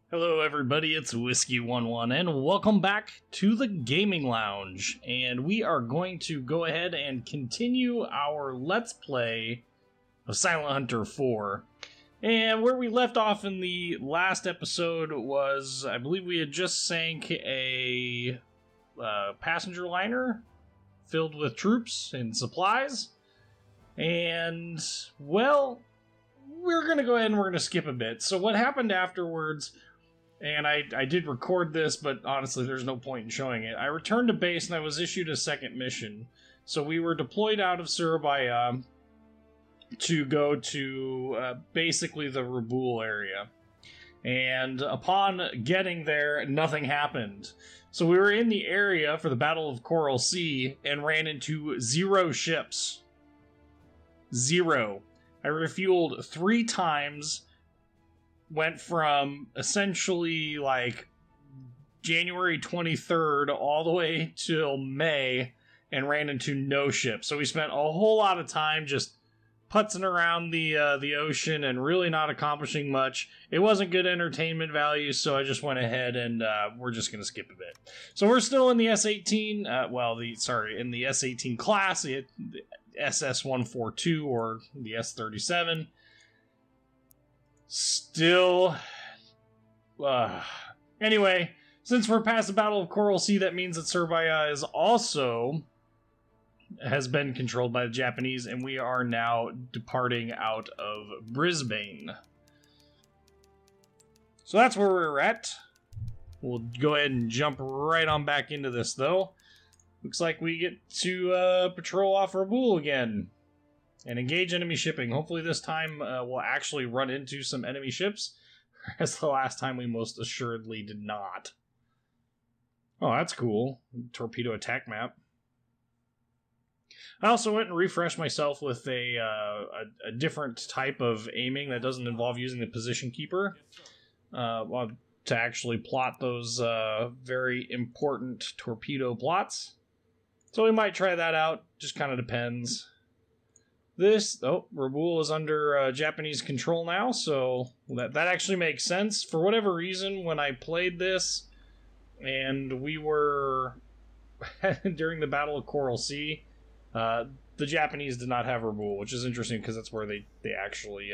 Hello everybody, it's Whiskey11 and welcome back to the Gaming Lounge. And we are going to go ahead and continue our Let's Play of Silent Hunter 4. And where we left off in the last episode was, I believe we had just sank a passenger liner filled with troops and supplies. And, well, we're going to go ahead and we're going to skip a bit. So what happened afterwards... And I did record this, but honestly, there's no point in showing it. I returned to base and I was issued a second mission. So we were deployed out of Surabaya to go to basically the Raboul area. And upon getting there, nothing happened. So we were in the area for the Battle of Coral Sea and ran into 0 ships. 0. I refueled 3 times. Went from essentially like January 23rd all the way till May and ran into no ships. So we spent a whole lot of time just putzing around the ocean and really not accomplishing much. It wasn't good entertainment value, so I just went ahead and we're just going to skip a bit. So we're still in the S-18, in the S-18 class, the SS-142 or the S-37. Still, anyway, since we're past the Battle of Coral Sea, that means that Surabaya has been controlled by the Japanese, and we are now departing out of Brisbane. So that's where we're at. We'll go ahead and jump right on back into this, though. Looks like we get to patrol off Raboul again. And engage enemy shipping. Hopefully this time we'll actually run into some enemy ships, whereas the last time we most assuredly did not. Oh, that's cool. Torpedo attack map. I also went and refreshed myself with a different type of aiming that doesn't involve using the position keeper to actually plot those very important torpedo plots. So we might try that out. Just kind of depends. Raboul is under Japanese control now, so that actually makes sense. For whatever reason, when I played this, and we were during the Battle of Coral Sea, the Japanese did not have Raboul, which is interesting because that's where they actually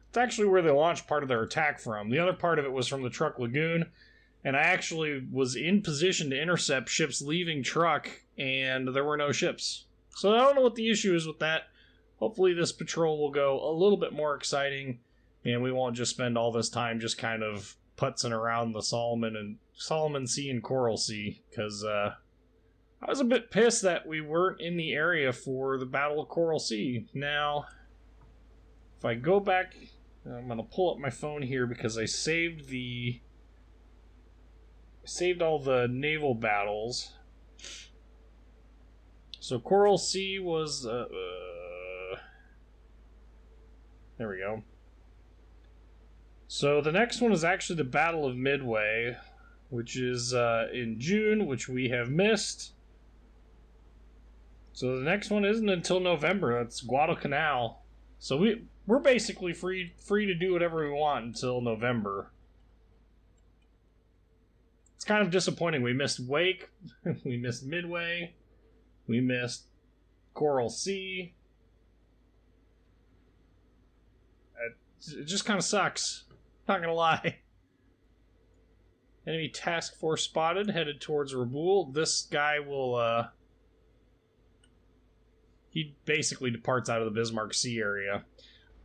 it's actually where they launched part of their attack from. The other part of it was from the Truk Lagoon, and I actually was in position to intercept ships leaving Truk, and there were no ships. So I don't know what the issue is with that. Hopefully this patrol will go a little bit more exciting, and we won't just spend all this time just kind of putzing around the Solomon Sea and Coral Sea, because I was a bit pissed that we weren't in the area for the Battle of Coral Sea. Now, if I go back, I'm going to pull up my phone here because I saved all the naval battles. So Coral Sea was, there we go. So the next one is actually the Battle of Midway, which is in June, which we have missed. So the next one isn't until November. That's Guadalcanal. So we're basically free to do whatever we want until November. It's kind of disappointing. We missed Wake, we missed Midway. We missed Coral Sea. It just kind of sucks. Not gonna lie. Enemy task force spotted, headed towards Raboul. This guy will, he basically departs out of the Bismarck Sea area.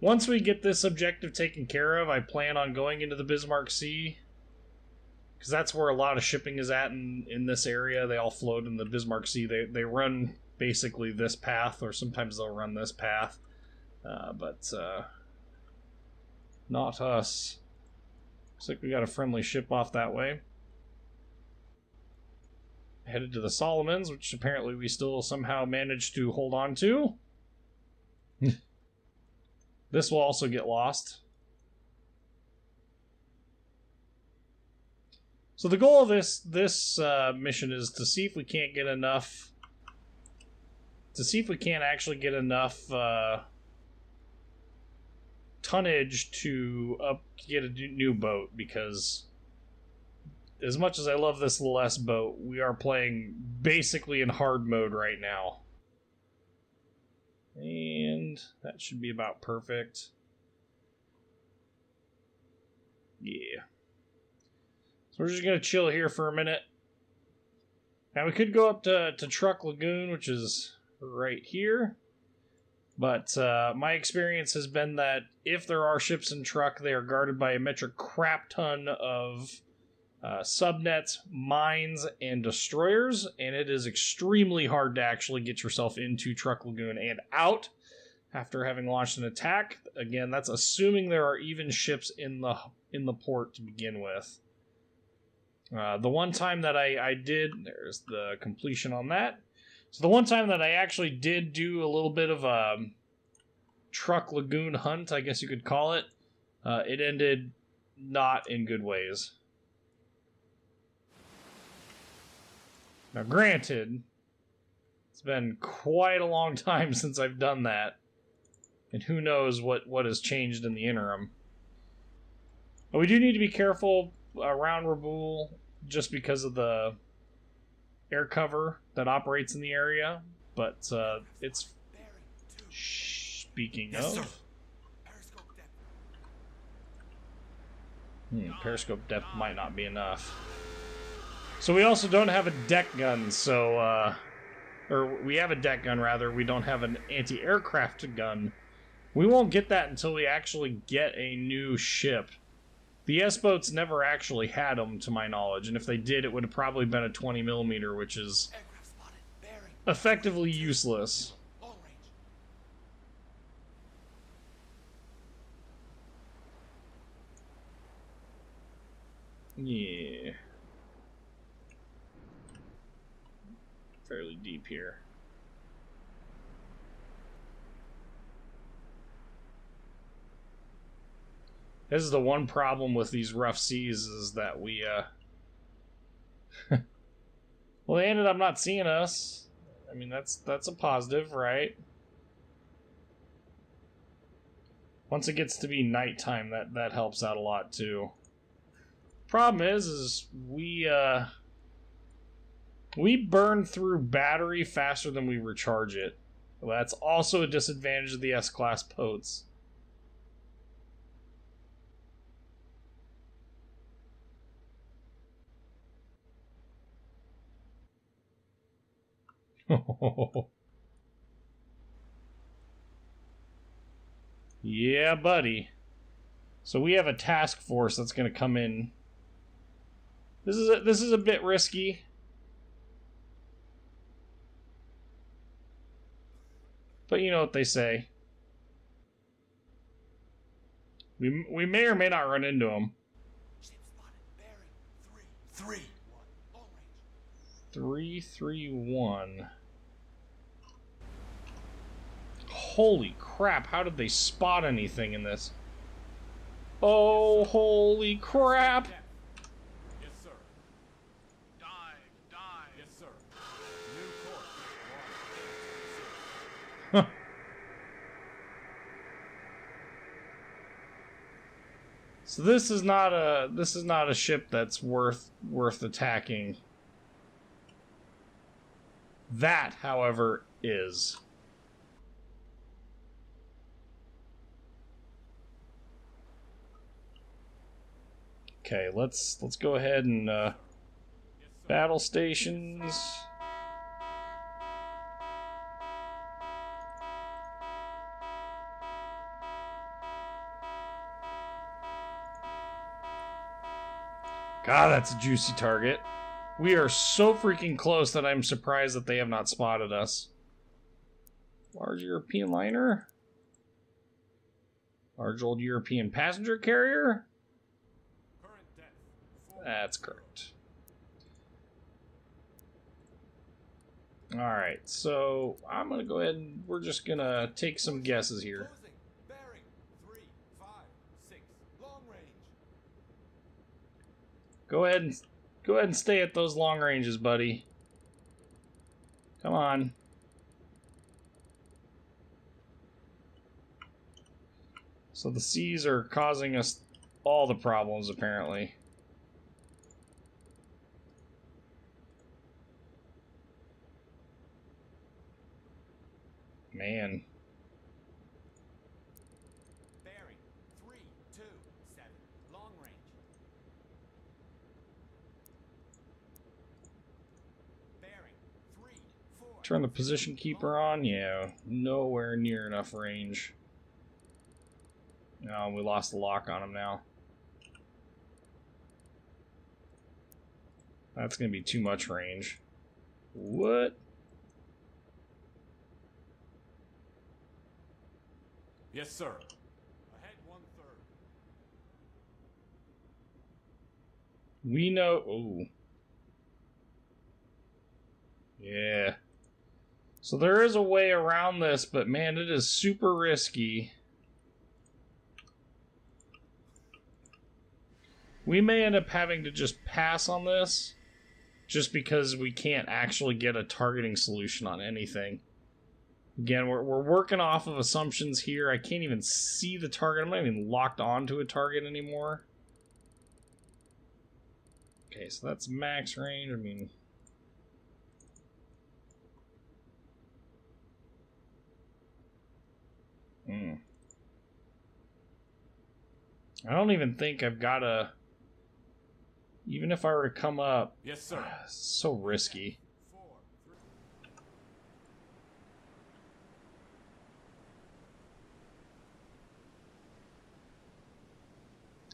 Once we get this objective taken care of, I plan on going into the Bismarck Sea, because that's where a lot of shipping is at in this area. They all float in the Bismarck Sea. They run basically this path, or sometimes they'll run this path. But not us. Looks like we got a friendly ship off that way. Headed to the Solomons, which apparently we still somehow managed to hold on to. This will also get lost. So the goal of this mission is to see if we can't get enough... To see if we can't actually get enough tonnage to get a new boat, because as much as I love this little S boat, we are playing basically in hard mode right now. And that should be about perfect. Yeah. So we're just going to chill here for a minute. Now we could go up to Truck Lagoon, which is right here. But my experience has been that if there are ships in Truck, they are guarded by a metric crap ton of subnets, mines, and destroyers, and it is extremely hard to actually get yourself into Truck Lagoon and out after having launched an attack. Again, that's assuming there are even ships in the port to begin with. The one time that I did, there's the completion on that. So the one time that I actually did do a little bit of a Truck Lagoon hunt, I guess you could call it, it ended not in good ways. Now granted, it's been quite a long time since I've done that, and who knows what has changed in the interim. But we do need to be careful around Raboul, just because of the air cover that operates in the area. But it's... Speaking of... Periscope depth might not be enough. So we also don't have a deck gun, so... or we have a deck gun, rather. We don't have an anti-aircraft gun. We won't get that until we actually get a new ship. The S-boats never actually had them, to my knowledge, and if they did, it would have probably been a 20mm, which is effectively useless. Yeah. Fairly deep here. This is the one problem with these rough seas, is that we, well, they ended up not seeing us. I mean, that's a positive, right? Once it gets to be nighttime, that helps out a lot, too. Problem is we burn through battery faster than we recharge it. Well, that's also a disadvantage of the S-class boats. Yeah, buddy. So we have a task force that's going to come in. This is a bit risky. But you know what they say. We may or may not run into them. 331. Holy crap, how did they spot anything in this? Oh, holy crap! Yes, sir. Dive. Yes, sir. New course. So this is not a ship that's worth attacking. That, however, is. Okay, let's go ahead and battle stations. God, that's a juicy target. We are so freaking close that I'm surprised that they have not spotted us. Large European liner? Large old European passenger carrier? That's correct. Alright, so I'm going to go ahead and we're just going to take some guesses here. Bearing 3, 5, 6, long range. Go ahead and stay at those long ranges, buddy. Come on. So the seas are causing us all the problems, apparently. Man. Bearing 327. Long range. Bearing 34. Turn the position keeper on. Yeah, nowhere near enough range. Oh, we lost the lock on him now. That's going to be too much range. What? Yes, sir. Ahead 1/3. We know... Oh. Yeah. So there is a way around this, but man, it is super risky. We may end up having to just pass on this, just because we can't actually get a targeting solution on anything. Again, we're working off of assumptions here. I can't even see the target. I'm not even locked onto a target anymore. Okay, so that's max range. I mean... I don't even think I've got a... Even if I were to come up... Yes, sir. It's so risky. 4 3.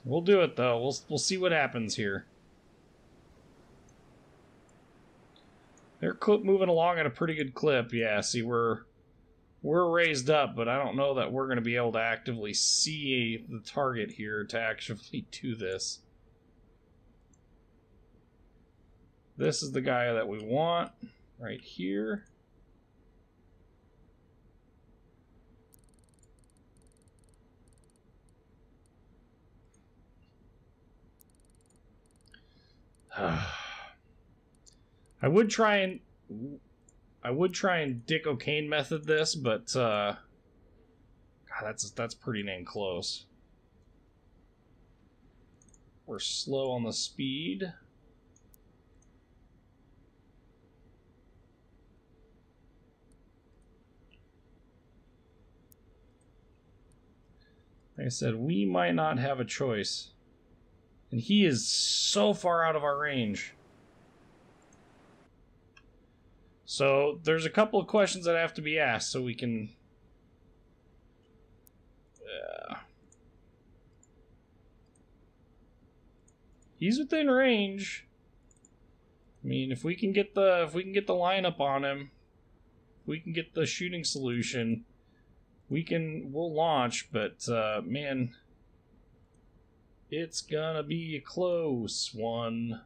We'll do it, though. We'll see what happens here. They're moving along at a pretty good clip. Yeah, see, we're raised up, but I don't know that we're going to be able to actively see the target here to actually do this. This is the guy that we want right here. I would try and Dick O'Kane method this, but God, that's pretty dang close. We're slow on the speed. Like I said, we might not have a choice. And he is so far out of our range. So there's a couple of questions that have to be asked so we can... He's within range. I mean, if we can get the lineup on him, if we can get the shooting solution, we'll launch, but man, it's gonna be a close one.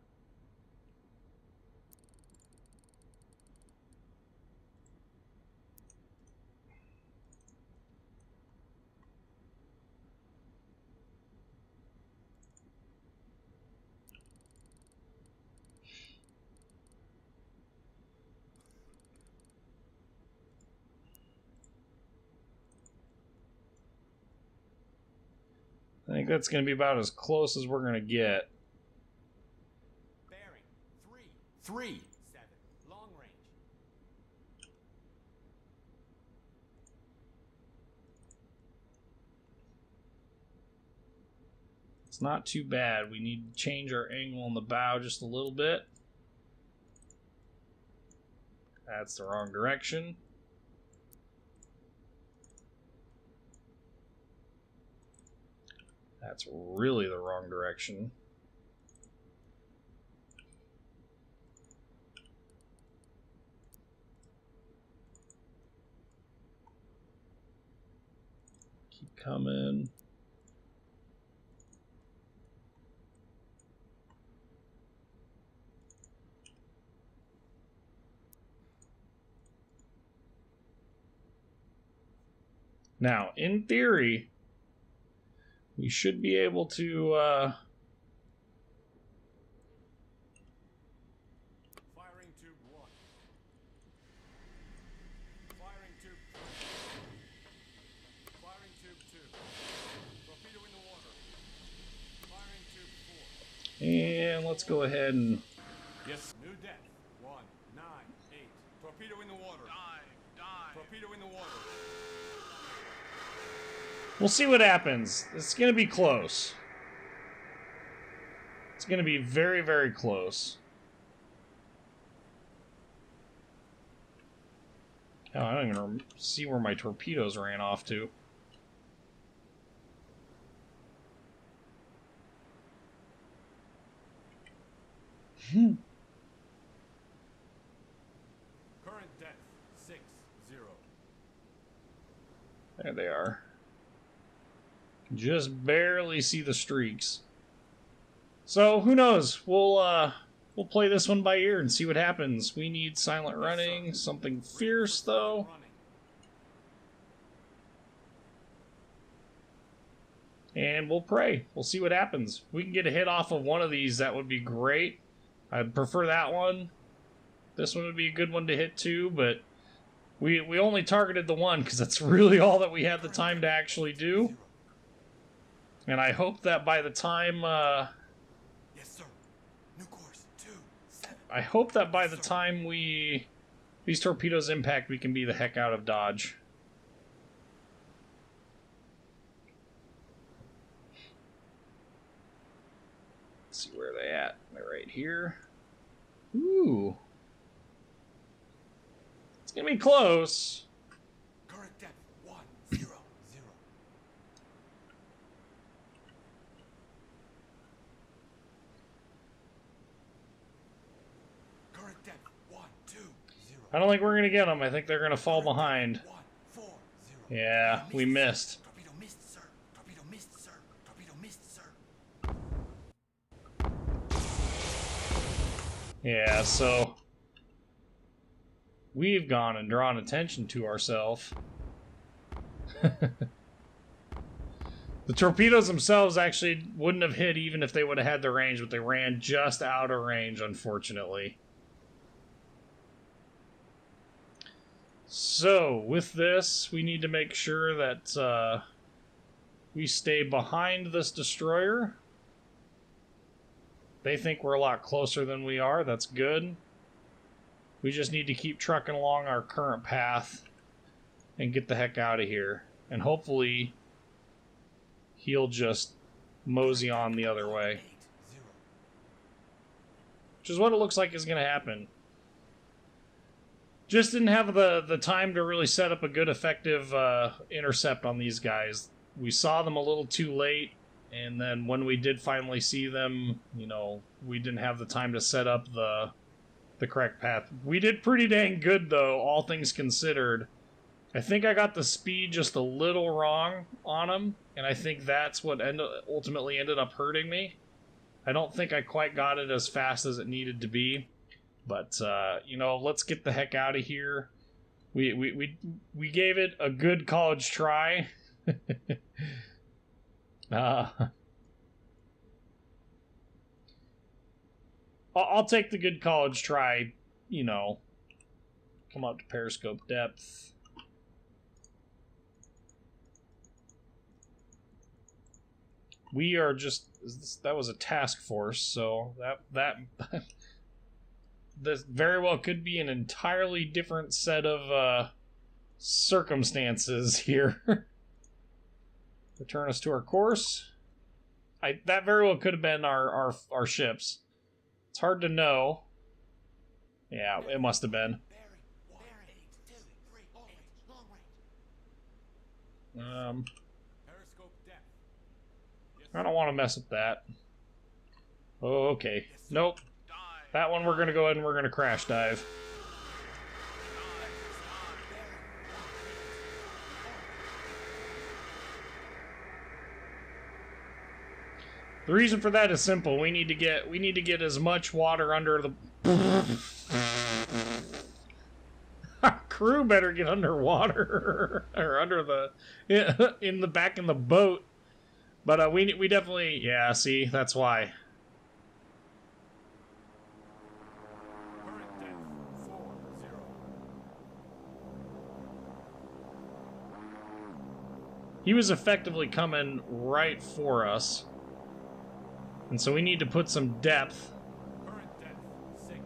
I think that's going to be about as close as we're going to get. Bearing 337. Long range. It's not too bad. We need to change our angle on the bow just a little bit. That's the wrong direction. That's really the wrong direction. Keep coming. Now, in theory, we should be able to Firing tube 1. Firing tube 3. Firing tube 2. And let's go ahead and... Yes. New depth. 198. Torpedo in the water. Dive. Torpedo in the water. We'll see what happens. It's going to be close. It's going to be very, very close. Oh, I don't even see where my torpedoes ran off to. Current depth 60. There they are. Just barely see the streaks. So who knows? We'll play this one by ear and see what happens. We need silent running, something fierce though. And we'll pray. We'll see what happens. If we can get a hit off of one of these, that would be great. I'd prefer that one. This one would be a good one to hit too, but we only targeted the one because that's really all that we had the time to actually do. And I hope that by the time Yes, sir. New course 27. I hope that by the time these torpedoes impact, we can be the heck out of Dodge. Let's see where they at. They're right here. Ooh. It's gonna be close. Current depth 100. Current depth 120. I don't think we're gonna get them. I think they're gonna fall behind. 140. Yeah, we missed. Torpedo missed, sir. Torpedo missed, sir. Torpedo missed, sir. Yeah, so we've gone and drawn attention to ourselves. The torpedoes themselves actually wouldn't have hit even if they would have had the range, but they ran just out of range, unfortunately. So, with this, we need to make sure that we stay behind this destroyer. They think we're a lot closer than we are. That's good. We just need to keep trucking along our current path and get the heck out of here. And hopefully he'll just mosey on the other way. Which is what it looks like is going to happen. Just didn't have the time to really set up a good, effective intercept on these guys. We saw them a little too late. And then when we did finally see them, you know, we didn't have the time to set up the correct path. We did pretty dang good, though, all things considered. I think I got the speed just a little wrong on them, and I think that's what ultimately ended up hurting me. I don't think I quite got it as fast as it needed to be. But, you know, let's get the heck out of here. We gave it a good college try. I'll take the good college try, you know. Come up to periscope depth. We are just... That was a task force, so that this very well could be an entirely different set of circumstances here. Return us to our course. That very well could have been our ships. It's hard to know. Yeah, it must have been. I don't want to mess with that. Oh, okay. Nope. That one we're going to go ahead and we're going to crash dive. The reason for that is simple. We need to get as much water under the our crew better get underwater or under the in the back in the boat. But we definitely, yeah, see, that's why. Current depth 40. He was effectively coming right for us. And so we need to put some depth. Current depth 60.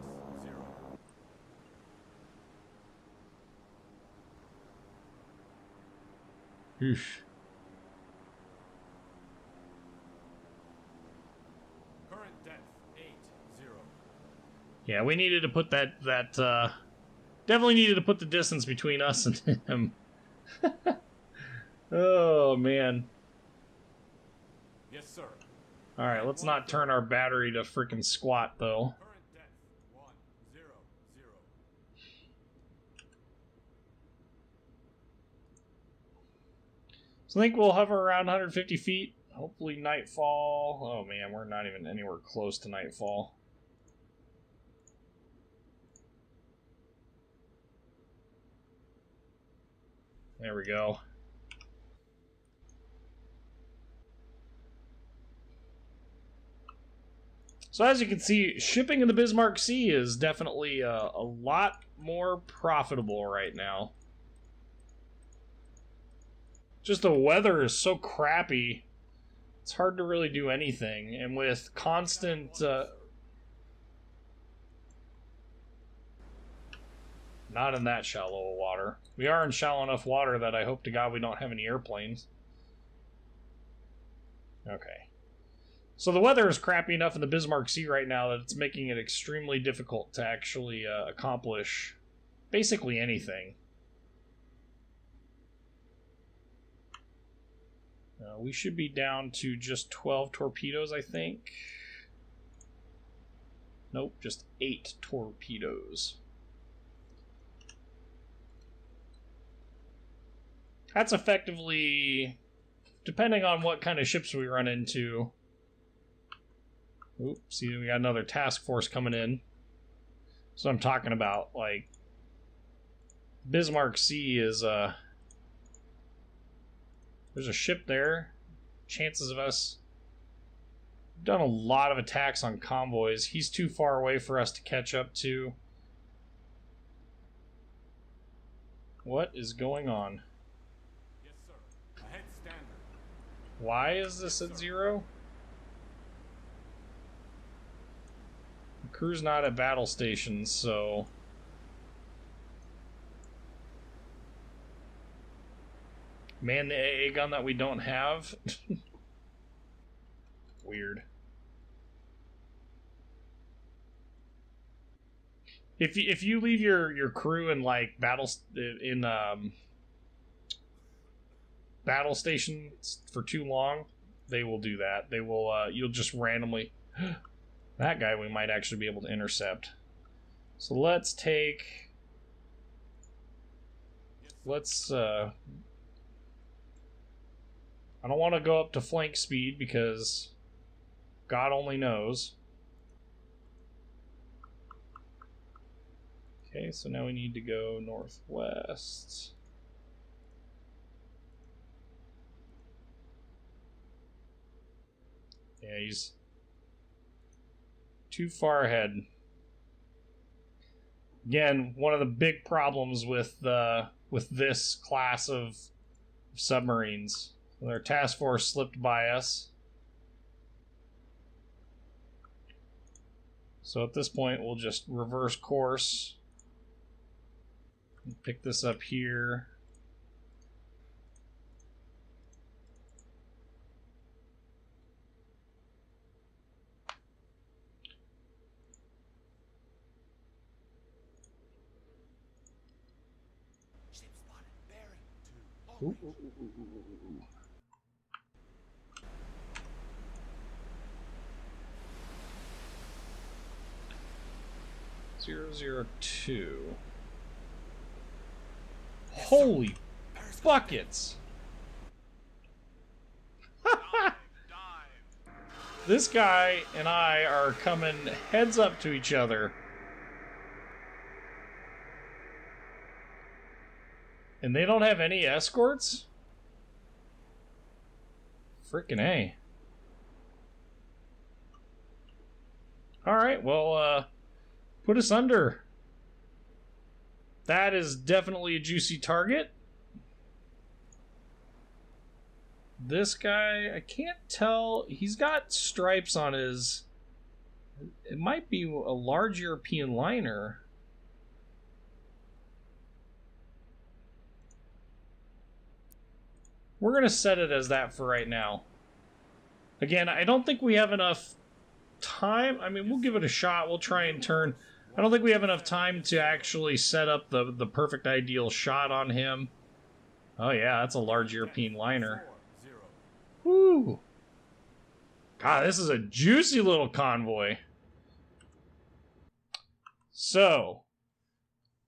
Oof. Current depth 80. Yeah, we needed to put that definitely needed to put the distance between us and him. Oh man. Yes, sir. All right, let's not turn our battery to freaking squat though. Current depth 100. So I think we'll hover around 150 feet. Hopefully nightfall. Oh man, we're not even anywhere close to nightfall. There we go. So as you can see, shipping in the Bismarck Sea is definitely a lot more profitable right now. Just the weather is so crappy, it's hard to really do anything. And with constant... not in that shallow of water. We are in shallow enough water that I hope to God we don't have any airplanes. Okay. So the weather is crappy enough in the Bismarck Sea right now that it's making it extremely difficult to actually accomplish basically anything. We should be down to just 12 torpedoes, I think. Nope, just 8 torpedoes. That's effectively, depending on what kind of ships we run into. Oops, see, we got another task force coming in. So I'm talking about, like, Bismarck Sea is, there's a ship there. Chances of us... We've done a lot of attacks on convoys. He's too far away for us to catch up to. What is going on? Yes, sir. Ahead standard. Why is this at 0? The crew's not at battle stations, so... Man the AA gun that we don't have? Weird. If you leave your crew in like battle stations for too long, they will do that. They will you'll just randomly that guy we might actually be able to intercept. So let's I don't want to go up to flank speed because God only knows. Okay, so now we need to go northwest. Yeah, he's too far ahead. Again, one of the big problems with this class of submarines. Their task force slipped by us. So at this point, we'll just reverse course. Pick this up here. Ship spotted. Bearing 2. Ooh, ooh, ooh, ooh, ooh, ooh. 002. Holy buckets! This guy and I are coming heads up to each other. And they don't have any escorts? Frickin' A. Alright, well, put us under. That is definitely a juicy target. this guy, I can't tell. He's got stripes on his... It might be a large European liner. We're going to set it as that for right now. Again, I don't think we have enough time. I mean, we'll give it a shot. We'll try and turn. I don't think we have enough time to actually set up the perfect ideal shot on him. Oh yeah, that's a large European liner. Woo! God, this is a juicy little convoy. So,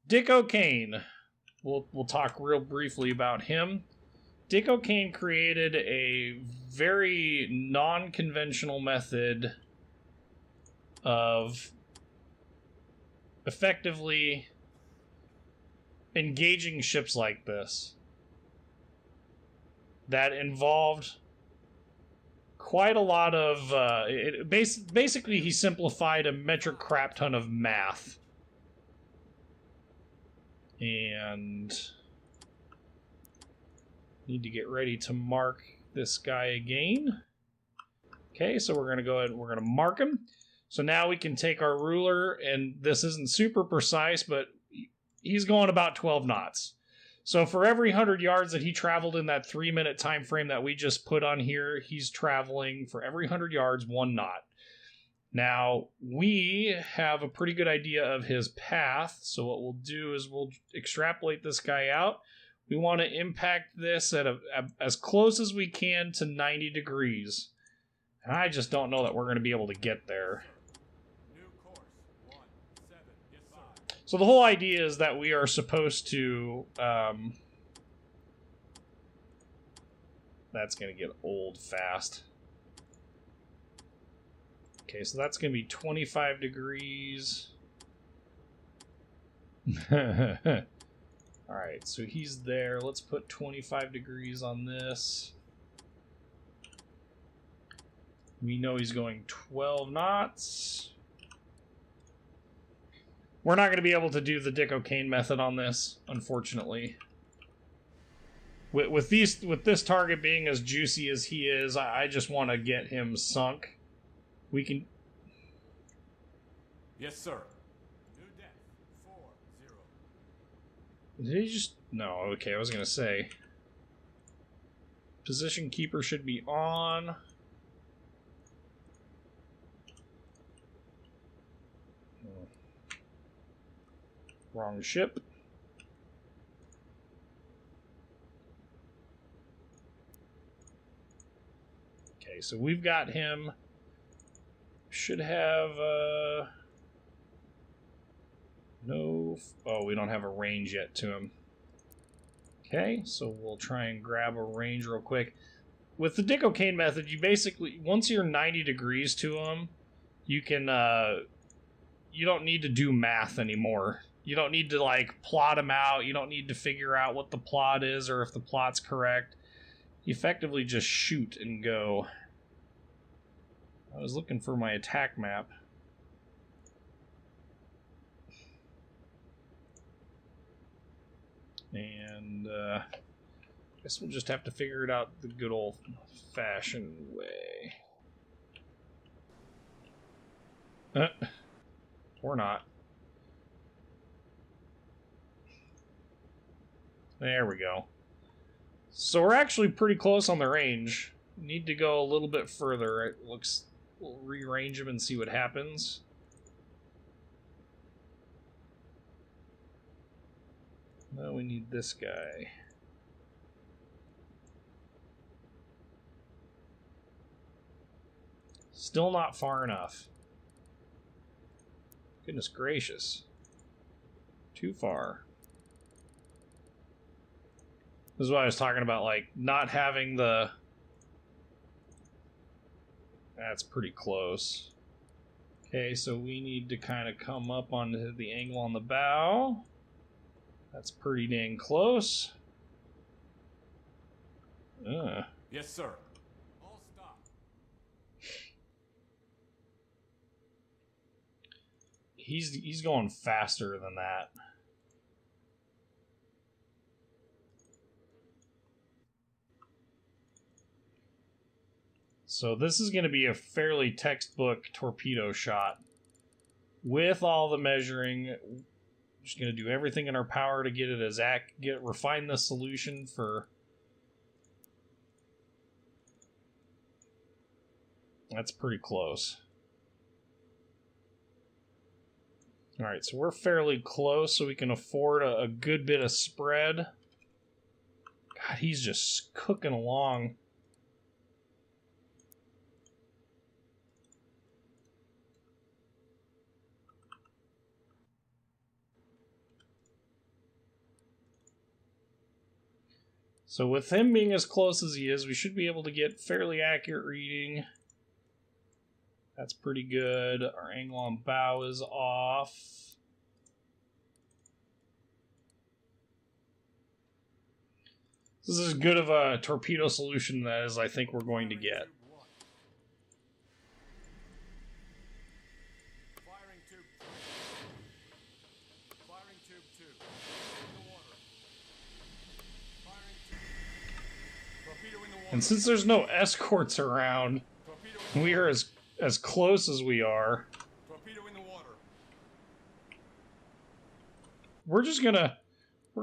Dick O'Kane. We'll talk real briefly about him. Dick O'Kane created a very non-conventional method of effectively engaging ships like this that involved quite a lot of basically he simplified a metric crap ton of math. And need to get ready to mark this guy again. Okay, so we're going to go ahead and we're going to mark him. So now we can take our ruler, and this isn't super precise, but he's going about 12 knots. So for every 100 yards that he traveled in that 3-minute time frame that we just put on here, he's traveling for every 100 yards 1 knot. Now, we have a pretty good idea of his path, so what we'll do is we'll extrapolate this guy out. We want to impact this at as close as we can to 90 degrees. And I just don't know that we're going to be able to get there. So the whole idea is that we are supposed to... that's going to get old fast. Okay, so that's going to be 25 degrees. Alright, so he's there. Let's put 25 degrees on this. We know he's going 12 knots. We're not going to be able to do the Dick O'Kane method on this, unfortunately. With this target being as juicy as he is, I just want to get him sunk. We can... Yes, sir. New depth, 40. Did he just... No, okay, I was going to say. Position keeper should be on. Wrong ship. Okay, so we've got him. Should have no... Oh, we don't have a range yet to him. Okay, so we'll try and grab a range real quick. With the Dick O'Kane method, you basically... Once you're 90 degrees to him, you can... you don't need to do math anymore. You don't need to, like, plot him out. You don't need to figure out what the plot is or if the plot's correct. You effectively just shoot and go. I was looking for my attack map. And, I guess we'll just have to figure it out the good old-fashioned way. Or not. There we go. So we're actually pretty close on the range. Need to go a little bit further. It looks... We'll rearrange him and see what happens. Now we need this guy. Still not far enough. Goodness gracious. Too far. This is what I was talking about, like, not having the... That's pretty close. Okay, so we need to kind of come up onto the angle on the bow. That's pretty dang close. Yes, sir. All stop. He's going faster than that. So this is going to be a fairly textbook torpedo shot. With all the measuring, we're just going to do everything in our power to get it as refine the solution for... That's pretty close. Alright, so we're fairly close, so we can afford a good bit of spread. God, he's just cooking along. So with him being as close as he is, we should be able to get fairly accurate reading. That's pretty good. Our angle on bow is off. This is as good of a torpedo solution as I think we're going to get. Firing tube 3. Firing tube 2. In the water. Firing tube. Torpedo in the water. And since there's no escorts around, we are as close as we are. Torpedo in the water. We're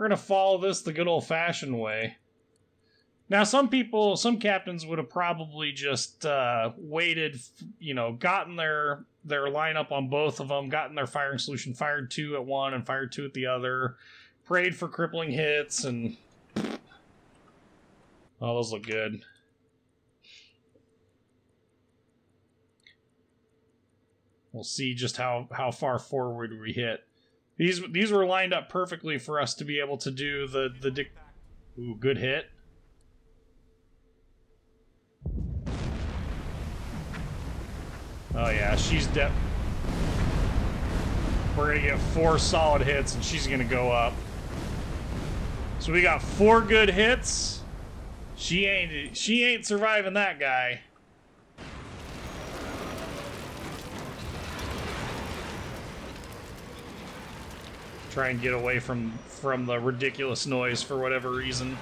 gonna follow this the good old-fashioned way. Now, some captains would have probably just waited, gotten their lineup on both of them, gotten their firing solution, fired 2 at one and fired 2 at the other, prayed for crippling hits, and... Oh, those look good. We'll see just how far forward we hit. These were lined up perfectly for us to be able to do the Ooh, good hit. Oh yeah, we're gonna get 4 solid hits and she's gonna go up. So we got 4 good hits. She ain't surviving that guy. Try and get away from the ridiculous noise for whatever reason.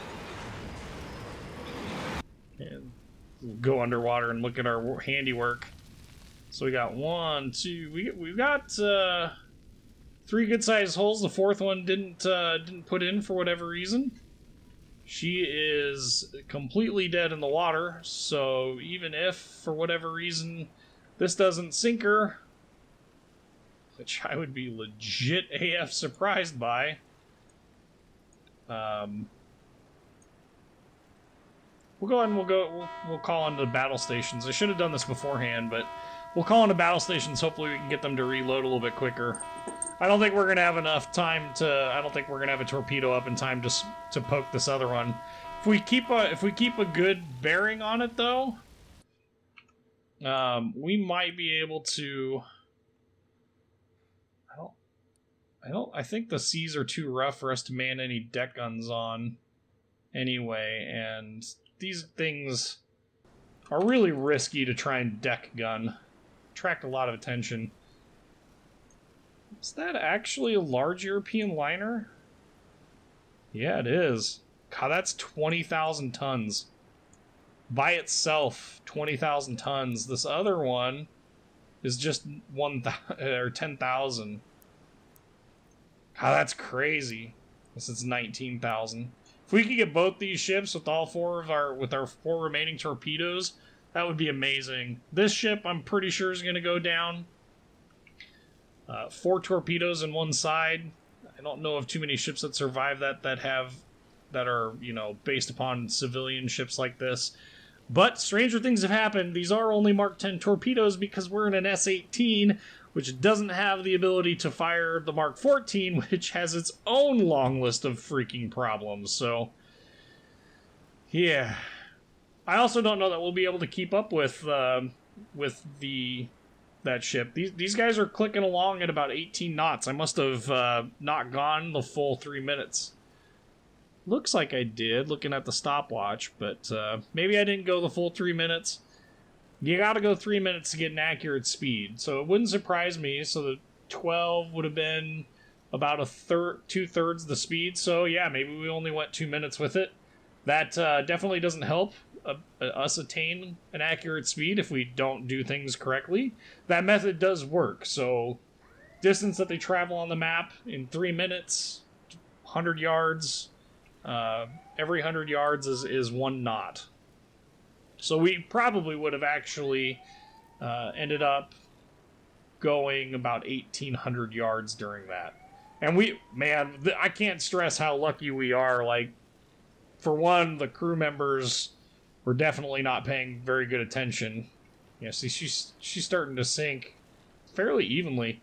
And we'll go underwater and look at our handiwork. So we got 1, 2. We've got 3 good-sized holes. The 4th one didn't put in for whatever reason. She is completely dead in the water. So even if for whatever reason this doesn't sink her, which I would be legit AF surprised by. We'll go ahead and we'll call into the battle stations. I should have done this beforehand, but we'll call into battle stations. Hopefully we can get them to reload a little bit quicker. I don't think we're gonna have enough time to. I don't think we're gonna have a torpedo up in time to poke this other one. If we keep a good bearing on it though, we might be able to. I think the seas are too rough for us to man any deck guns on anyway, and these things are really risky to try and deck gun. Attract a lot of attention. Is that actually a large European liner? Yeah, it is. God, that's 20,000 tons. By itself, 20,000 tons. This other one is just 10,000. God, that's crazy. This is 19,000. If we could get both these ships with all 4 of our 4 remaining torpedoes, that would be amazing. This ship, I'm pretty sure, is going to go down. 4 torpedoes in one side. I don't know of too many ships that survive that are, based upon civilian ships like this. But stranger things have happened. These are only Mark 10 torpedoes because we're in an S-18, which doesn't have the ability to fire the Mark 14, which has its own long list of freaking problems. So, yeah. I also don't know that we'll be able to keep up with that ship. These guys are clicking along at about 18 knots. I must have not gone the full 3 minutes. Looks like I did, looking at the stopwatch, but maybe I didn't go the full 3 minutes. You gotta go 3 minutes to get an accurate speed, so it wouldn't surprise me. So the 12 would have been about 2/3 the speed, so yeah, maybe we only went 2 minutes with it. That definitely doesn't help. us attain an accurate speed if we don't do things correctly. That method does work. So distance that they travel on the map in 3 minutes, 100 yards. Every 100 yards is 1 knot. So we probably would have actually ended up going about 1,800 yards during that. And I can't stress how lucky we are. Like, for one, the crew members were definitely not paying very good attention. Yeah, see, she's starting to sink fairly evenly.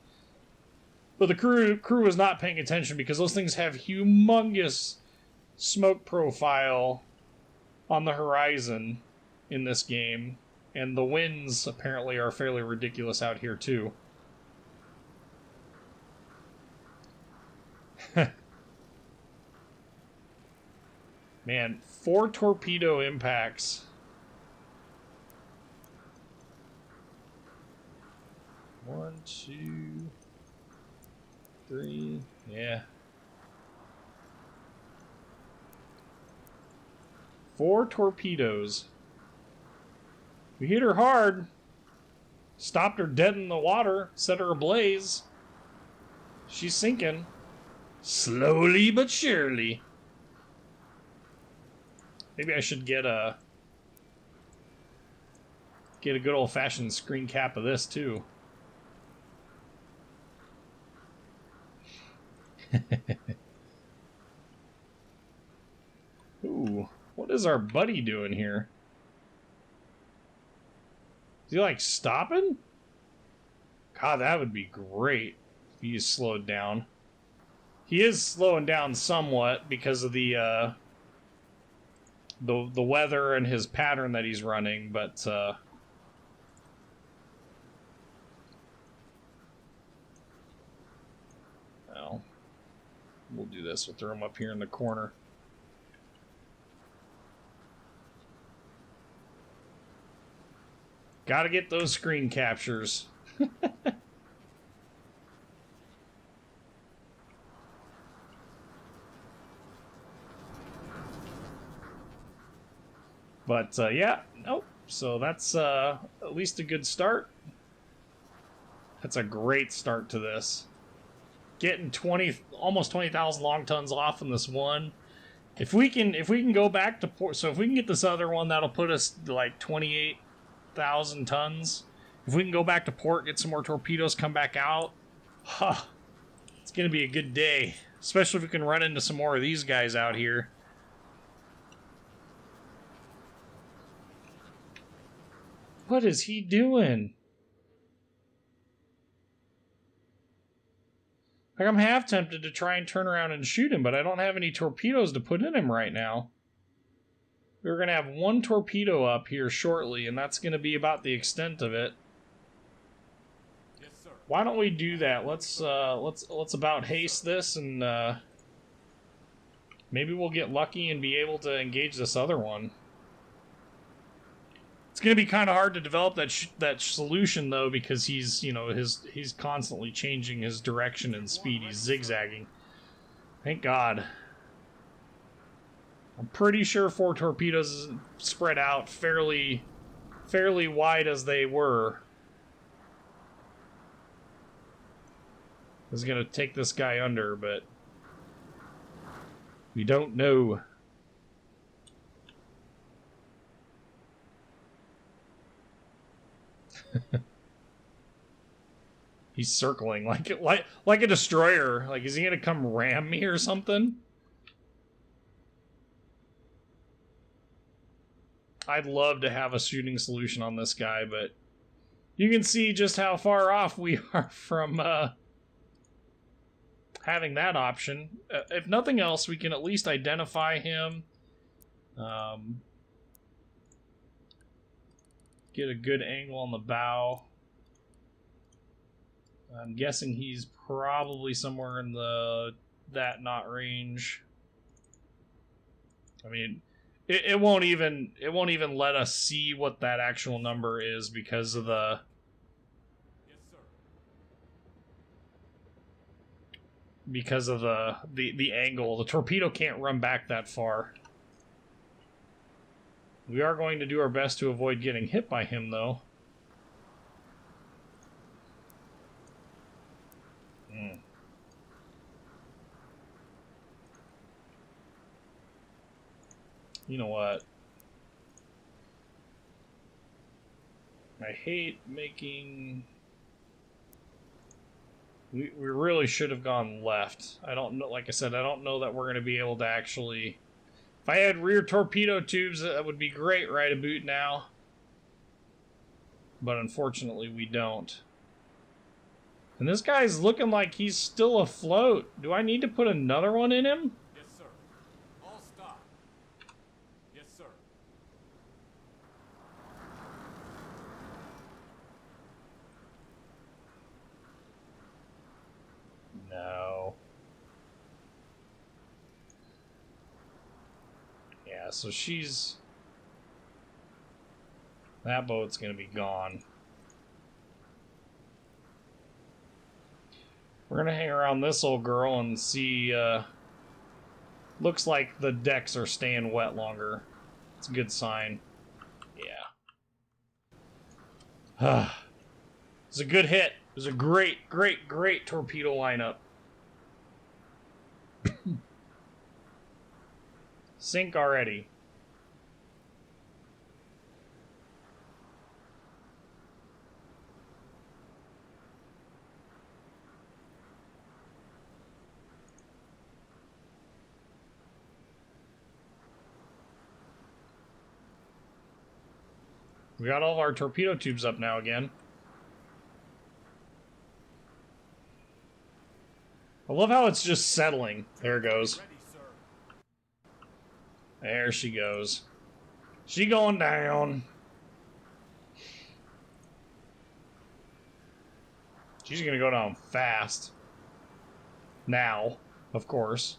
But the crew was not paying attention because those things have humongous smoke profile on the horizon in this game. And the winds apparently are fairly ridiculous out here too. Man, 4 torpedo impacts. One, 2, 3, yeah. 4 torpedoes. We hit her hard. Stopped her dead in the water. Set her ablaze. She's sinking. Slowly but surely. Maybe I should get a good old-fashioned screen cap of this too. Ooh, what is our buddy doing here? Is he like stopping? God, that would be great if he's slowed down. He is slowing down somewhat because of the weather and his pattern that he's running, but well, we'll do this. We'll throw him up here in the corner. Gotta get those screen captures. But, yeah, nope. So that's at least a good start. That's a great start to this. Getting almost 20,000 long tons off in this one. If we can go back to port, so if we can get this other one, that'll put us to like 28,000 tons. If we can go back to port, get some more torpedoes, come back out, it's gonna be a good day. Especially if we can run into some more of these guys out here. What is he doing? Like, I'm half tempted to try and turn around and shoot him, but I don't have any torpedoes to put in him right now. We're going to have 1 torpedo up here shortly, and that's going to be about the extent of it. Yes, sir. Why don't we do that? Let's about haste this, and maybe we'll get lucky and be able to engage this other one. It's going to be kind of hard to develop that solution, though, because he's constantly changing his direction and speed. He's zigzagging. Thank God. I'm pretty sure 4 torpedoes spread out fairly wide as they were. I was going to take this guy under, but we don't know. He's circling like a destroyer. Like, is he gonna come ram me or something? I'd love to have a shooting solution on this guy, but you can see just how far off we are from having that option. If nothing else, we can at least identify him. Get a good angle on the bow. I'm guessing he's probably somewhere in that knot range. I mean, it won't even let us see what that actual number is because of the Yes, sir. the angle. The torpedo can't run back that far. We are going to do our best to avoid getting hit by him, though. You know what? I hate making... We really should have gone left. I don't know, like I said, I don't know that we're going to be able to actually... If I had rear torpedo tubes, that would be great right about now. But unfortunately, we don't. And this guy's looking like he's still afloat. Do I need to put another one in him? Yes, sir. All stop. Yes, sir. No. Yeah, so she's... That boat's gonna be gone. We're gonna hang around this old girl and see, looks like the decks are staying wet longer. It's a good sign. Yeah. It's a good hit. It was a great torpedo lineup. Sink already. We got all of our torpedo tubes up now again. I love how it's just settling. There it goes. Ready, sir. There she goes. She going down. She's gonna go down fast. Now, of course.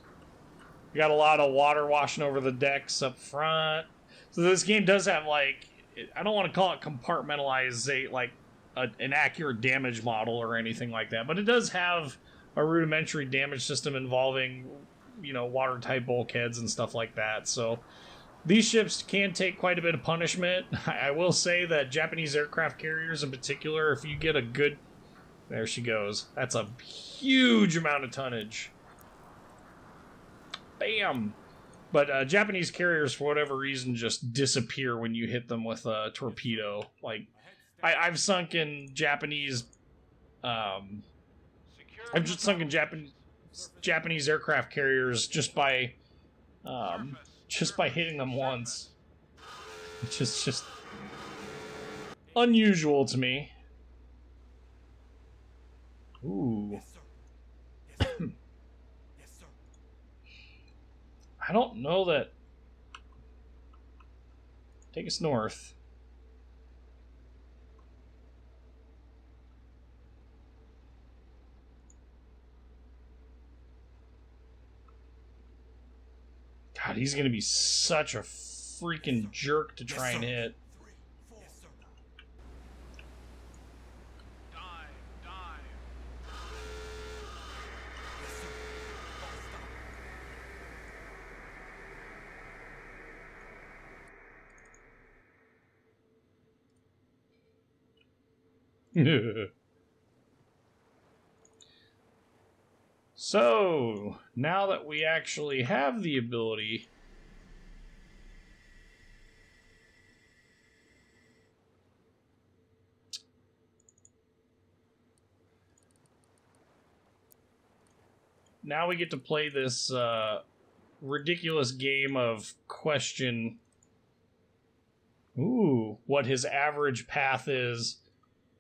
We got a lot of water washing over the decks up front. So this game does have, like, I don't want to call it compartmentalized, like an accurate damage model or anything like that, but it does have a rudimentary damage system involving, you know, water-type bulkheads and stuff like that. So these ships can take quite a bit of punishment. I will say that Japanese aircraft carriers in particular, if you get a good... There she goes. That's a huge amount of tonnage. Bam! But Japanese carriers, for whatever reason, just disappear when you hit them with a torpedo. Like, I've sunk in Japanese... I've just sunk in Japanese aircraft carriers just by hitting them once. Which is just unusual to me. Ooh. Yes, sir. Yes, sir. Yes, sir. I don't know that... Take us north. God, he's gonna be such a freaking jerk to try and hit. 3, 4. Yes, sir. Dive. Yes, sir. All stop. So, now that we actually have the ability... Now we get to play this ridiculous game of question... Ooh, what his average path is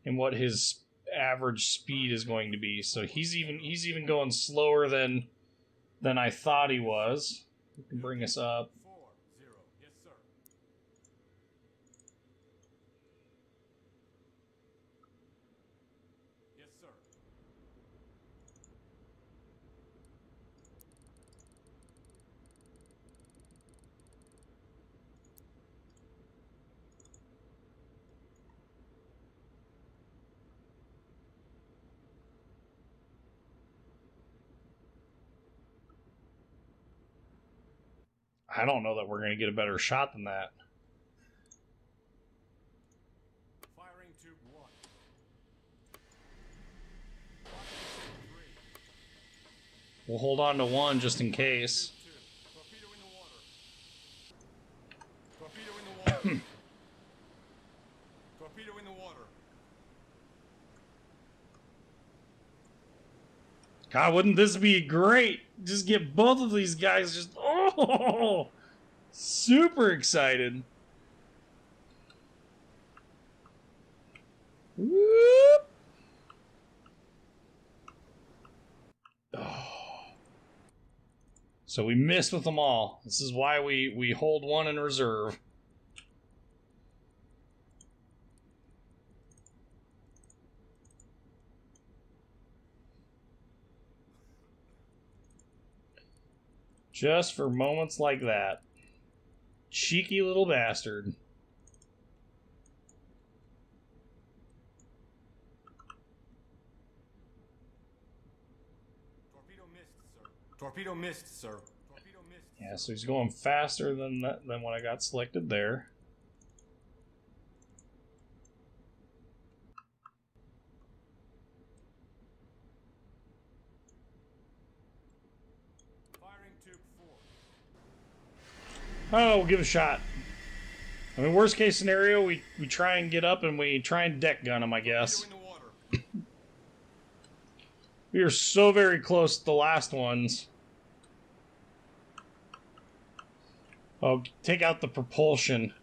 and what his average speed is going to be. So he's even going slower than I thought he was. He can bring us up. 4, 0. Yes, sir. Yes, sir. I don't know that we're going to get a better shot than that. We'll hold on to one just in case. Torpedo in the water. Torpedo in the water. Torpedo in the water. God, wouldn't this be great? Just get both of these guys just... Oh! Super excited. Whoop! Oh. So we missed with them all. This is why we hold one in reserve. Just for moments like that. Cheeky little bastard. Torpedo missed, sir. Torpedo missed, sir. Torpedo missed. Yeah, so he's going faster than when I got selected there. Firing tube 4. Oh, we'll give it a shot. I mean, worst case scenario, we try and get up and we try and deck gun him, I guess. Torpedo in the water. We are so very close to the last ones. Oh, take out the propulsion.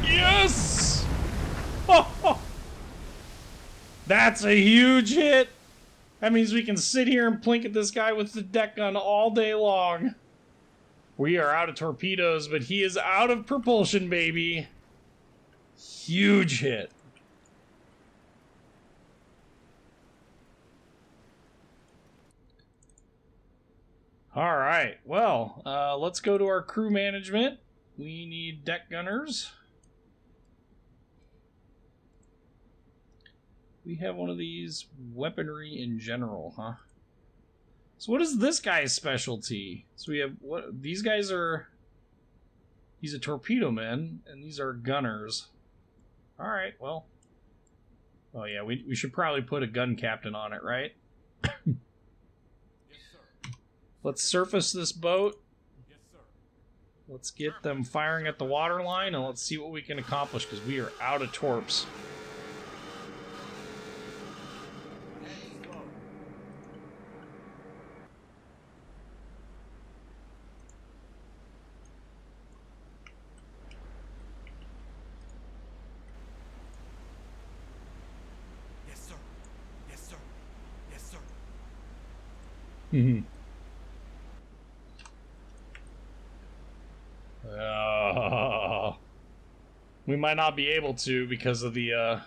Yes! That's a huge hit! That means we can sit here and plink at this guy with the deck gun all day long. We are out of torpedoes, but he is out of propulsion, baby. Huge hit. All right, well, let's go to our crew management. We need deck gunners. We have one of these weaponry in general, huh? So what is this guy's specialty? So we have, what, these guys are, he's a torpedo man, and these are gunners. All right, well. Oh yeah, we should probably put a gun captain on it, right? Yes, sir. Let's surface this boat. Yes, sir. Let's get them firing at the water line, and let's see what we can accomplish, because we are out of torps. Head slow. Yes, sir. Yes, sir. Yes, sir. We might not be able to because of the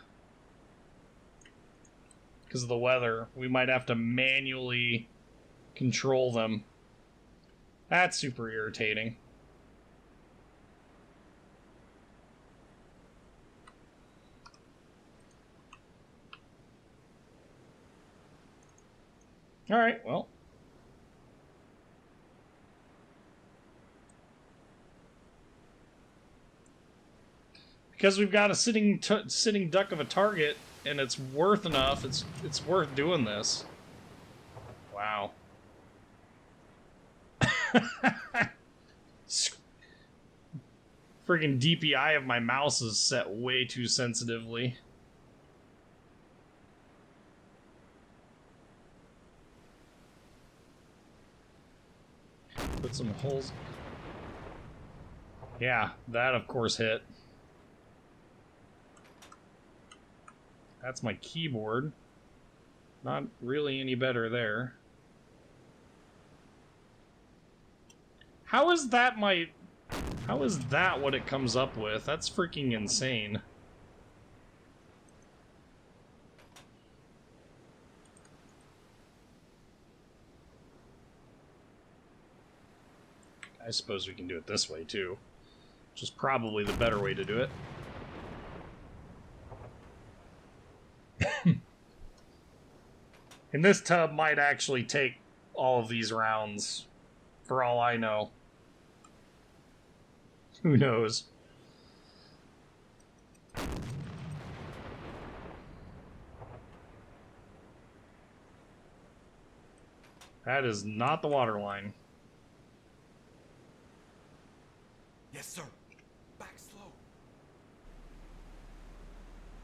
weather. We might have to manually control them. That's super irritating. All right, well. Because we've got a sitting duck of a target, and it's worth enough. It's worth doing this. Wow. Friggin' DPI of my mouse is set way too sensitively. Put some holes. Yeah, that of course hit. That's my keyboard. Not really any better there. How is that what it comes up with? That's freaking insane. I suppose we can do it this way too, which is probably the better way to do it. And this tub might actually take all of these rounds, for all I know. Who knows? That is not the water line. Yes, sir. Back slow.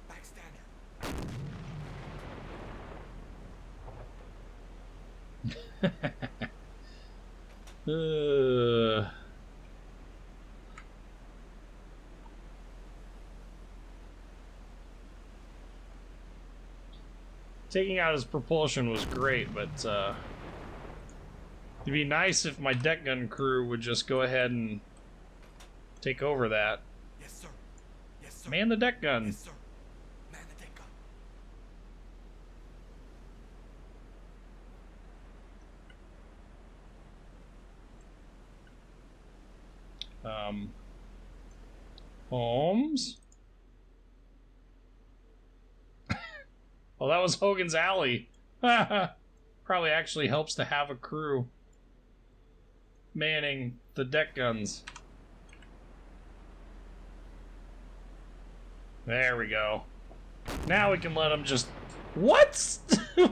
Back standard. Taking out his propulsion was great, but it'd be nice if my deck gun crew would just go ahead and take over that. Yes, sir. Yes, sir. Man the deck gun. Yes, sir. Man the deck gun. Holmes? Oh, that was Hogan's Alley. Probably actually helps to have a crew manning the deck guns. There we go. Now we can let them just... What?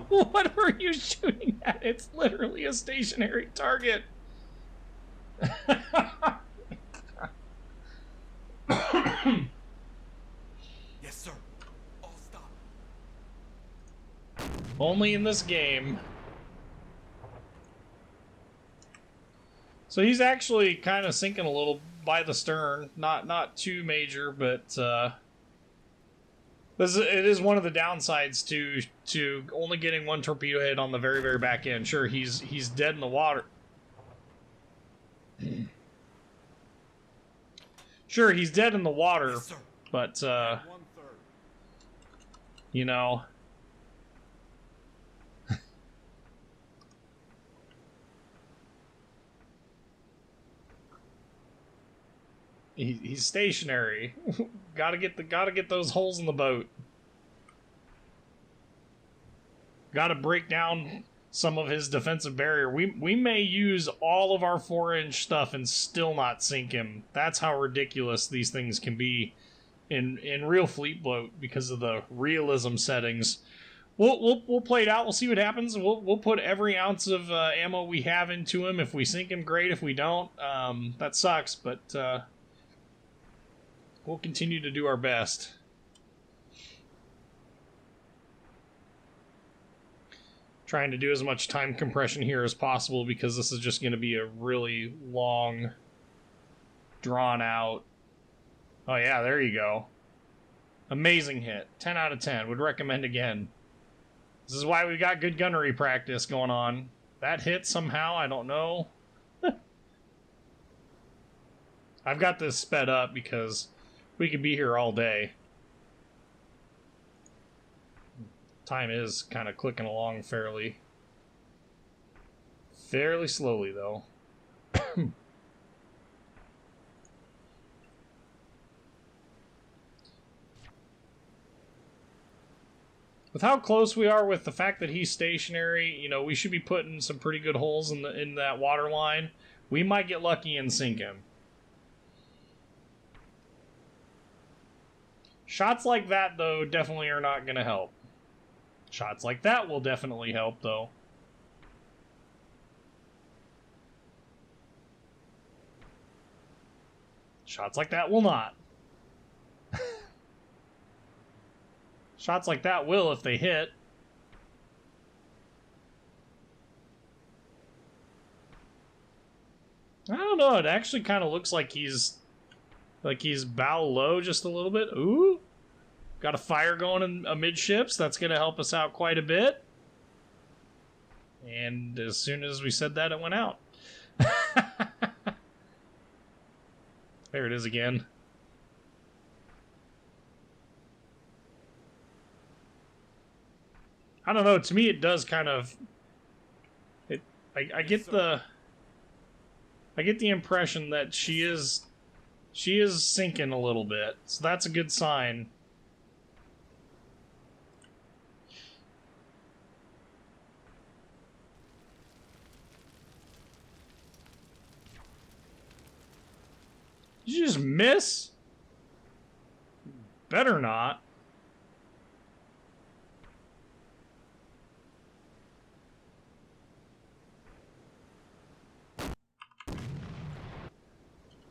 What were you shooting at? It's literally a stationary target. Yes, sir. All stop. Only in this game. So he's actually kind of sinking a little by the stern. Not too major, but it is one of the downsides to only getting one torpedo hit on the very, very back end. Sure, he's dead in the water. Sure, he's dead in the water, Yes, sir. but 1/3. you know, he's stationary. gotta get those holes in the boat. Gotta break down some of his defensive barrier. We may use all of our 4-inch stuff and still not sink him. That's how ridiculous these things can be in real fleet boat because of the realism settings. We'll play it out. We'll see what happens. We'll put every ounce of ammo we have into him. If we sink him, great. If we don't, that sucks. But we'll continue to do our best. Trying to do as much time compression here as possible because this is just going to be a really long, drawn out. Oh yeah, there you go. Amazing hit. 10 out of 10. Would recommend again. This is why we got good gunnery practice going on. That hit somehow, I don't know. I've got this sped up because we could be here all day. Time is kind of clicking along fairly slowly, though. With how close we are with the fact that he's stationary, you know, we should be putting some pretty good holes in that water line. We might get lucky and sink him. Shots like that, though, definitely are not going to help. Shots like that will definitely help, though. Shots like that will not. Shots like that will if they hit. I don't know, it actually kind of looks like he's bow low just a little bit. Ooh. Got a fire going in amidships. That's going to help us out quite a bit. And as soon as we said that, it went out. There it is again. I don't know. To me, it does kind of... I get the impression that she is sinking a little bit. So that's a good sign. Did you just miss? Better not.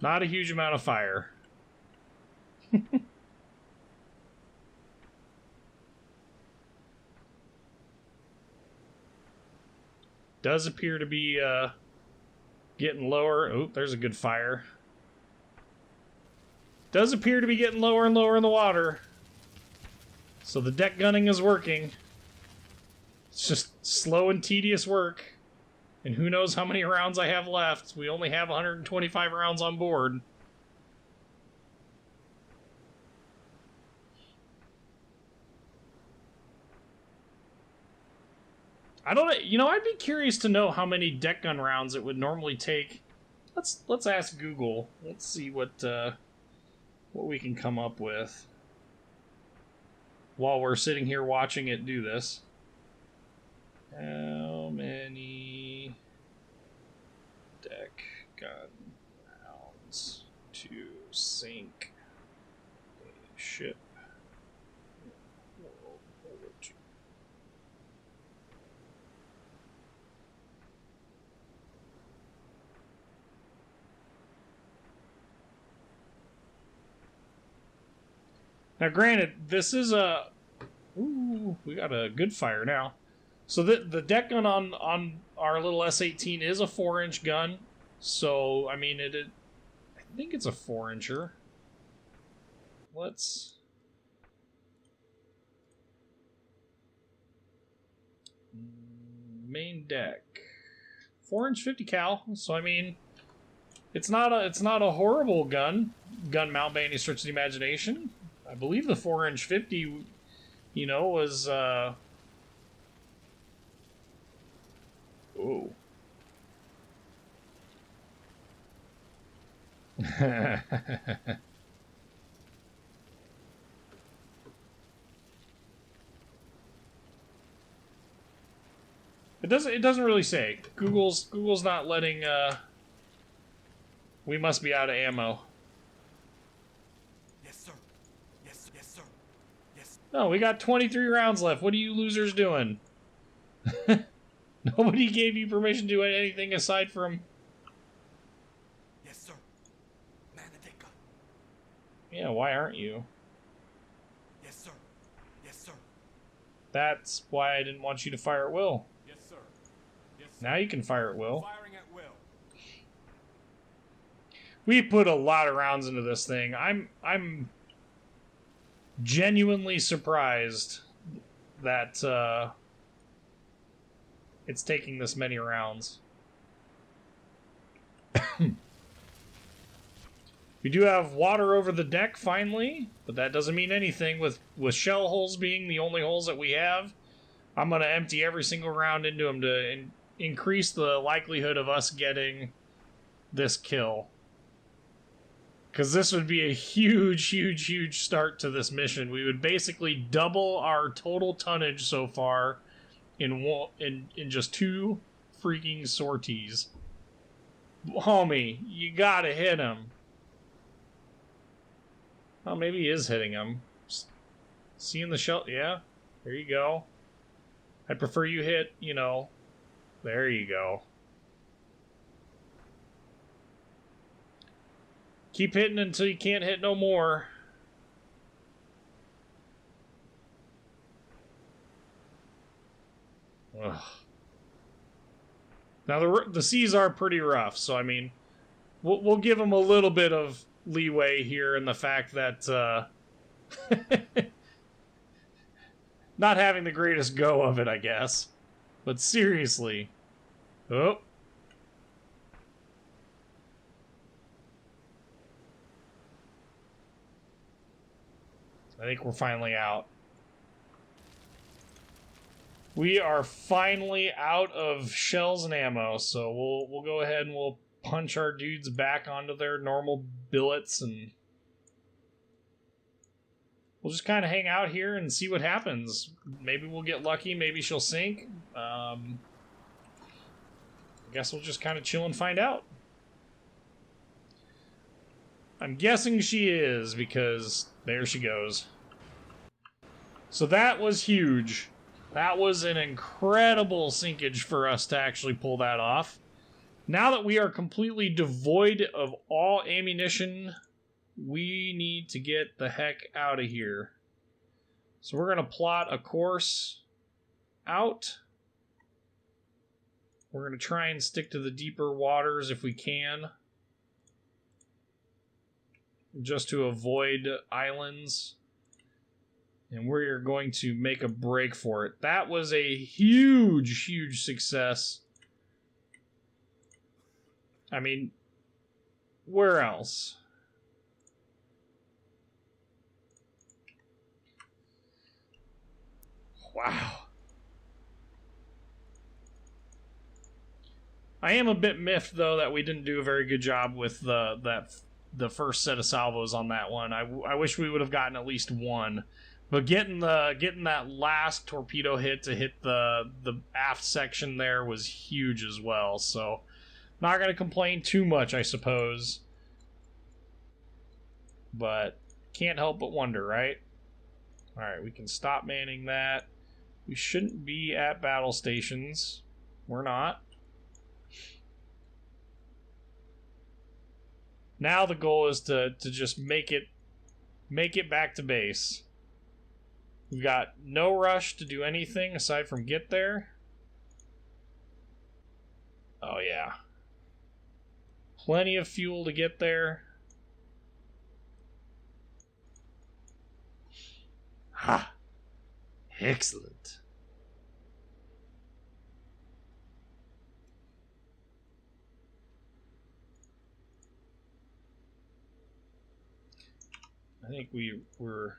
Not a huge amount of fire. Does appear to be getting lower. Oh, there's a good fire. Does appear to be getting lower and lower in the water. So the deck gunning is working. It's just slow and tedious work. And who knows how many rounds I have left. We only have 125 rounds on board. I don't, you know, I'd be curious to know how many deck gun rounds it would normally take. Let's ask Google. Let's see what we can come up with while we're sitting here watching it do this. How many deck gun rounds to sink a ship? Now, granted, this is a... Ooh, we got a good fire now. So the deck gun on our little S-18 is a 4-inch gun. So, I mean, I think it's a 4-incher. Let's... Main deck. 4-inch 50 cal. So, I mean, it's not a horrible gun mount by any stretch of the imagination. I believe the 4-inch 50, you know, was, Ooh. It doesn't really say. Google's not letting, we must be out of ammo. No, we got 23 rounds left. What are you losers doing? Nobody gave you permission to do anything aside from... Yes, sir. Man the deck gun. Yeah, why aren't you? Yes, sir. Yes, sir. That's why I didn't want you to fire at will. Yes, sir. Yes, sir. Now you can fire at will. Firing at will. We put a lot of rounds into this thing. I'm genuinely surprised that it's taking this many rounds. We do have water over the deck finally, but that doesn't mean anything with shell holes being the only holes that we have. I'm going to empty every single round into them to increase the likelihood of us getting this kill. Because this would be a huge, huge, huge start to this mission. We would basically double our total tonnage so far in just 2 freaking sorties. Homie, you gotta hit him. Oh, maybe he is hitting him. Seeing the shell? Yeah, there you go. I prefer you hit, you know. There you go. Keep hitting until you can't hit no more. Ugh. Now the seas are pretty rough, so I mean, we'll give them a little bit of leeway here in the fact that not having the greatest go of it, I guess. But seriously, oh. I think we're finally out. We are finally out of shells and ammo, so we'll go ahead and we'll punch our dudes back onto their normal billets, and we'll just kind of hang out here and see what happens. Maybe we'll get lucky, maybe she'll sink. I guess we'll just kind of chill and find out. I'm guessing she is, because there she goes. So that was huge. That was an incredible sinkage for us to actually pull that off. Now that we are completely devoid of all ammunition, we need to get the heck out of here. So we're going to plot a course out. We're going to try and stick to the deeper waters if we can, just to avoid islands. And we're going to make a break for it. That was a huge, huge success. I mean, where else? Wow. I am a bit miffed, though, that we didn't do a very good job with the first set of salvos on that one. I wish we would have gotten at least one. But getting that last torpedo hit to hit the aft section there was huge as well. So, not going to complain too much, I suppose. But can't help but wonder, right? Alright, we can stop manning that. We shouldn't be at battle stations. We're not. Now the goal is to just make it back to base. We've got no rush to do anything aside from get there. Oh yeah. Plenty of fuel to get there. Ha! Excellent. I think we were...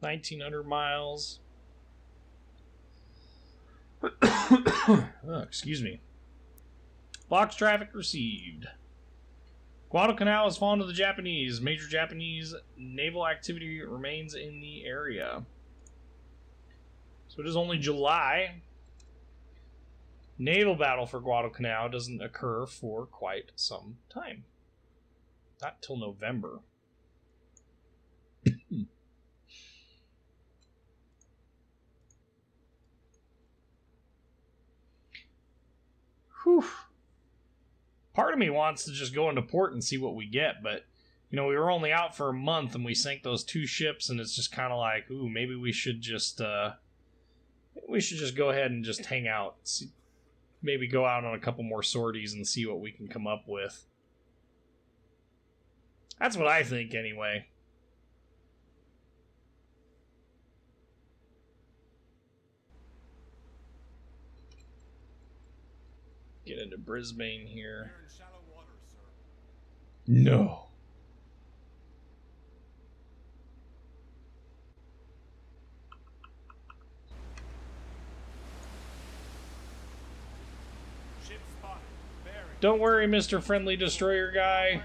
$1,900 miles. Oh, excuse me. Box traffic received. Guadalcanal has fallen to the Japanese. Major Japanese naval activity remains in the area. So it is only July. Naval battle for Guadalcanal doesn't occur for quite some time. Not till November. Whew. Part of me wants to just go into port and see what we get, but, you know, we were only out for a month and we sank those 2 ships, and it's just kind of like, ooh, maybe we should just go ahead and just hang out. See, maybe go out on a couple more sorties and see what we can come up with. That's what I think, anyway. Get into Brisbane here. We're in shallow water, sir. No. Ship spotted. Bearing. Don't worry, Mr. Friendly Destroyer Guy. Range.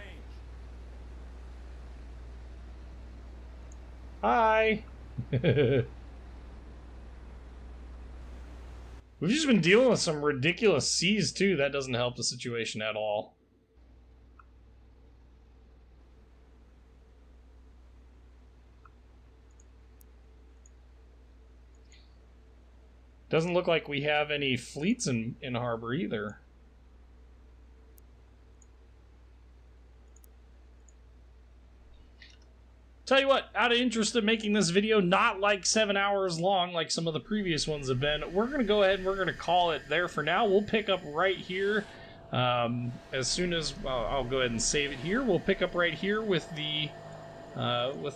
Hi. We've just been dealing with some ridiculous seas, too. That doesn't help the situation at all. Doesn't look like we have any fleets in harbor either. Tell you what, out of interest in making this video not like 7 hours long like some of the previous ones have been, we're going to go ahead and we're going to call it there for now. We'll pick up right here as soon as I'll go ahead and save it here. We'll pick up right here with the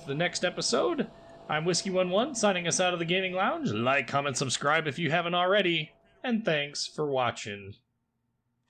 next episode. I'm Whiskey11 signing us out of the Gaming Lounge. Like, comment, subscribe if you haven't already, and thanks for watching.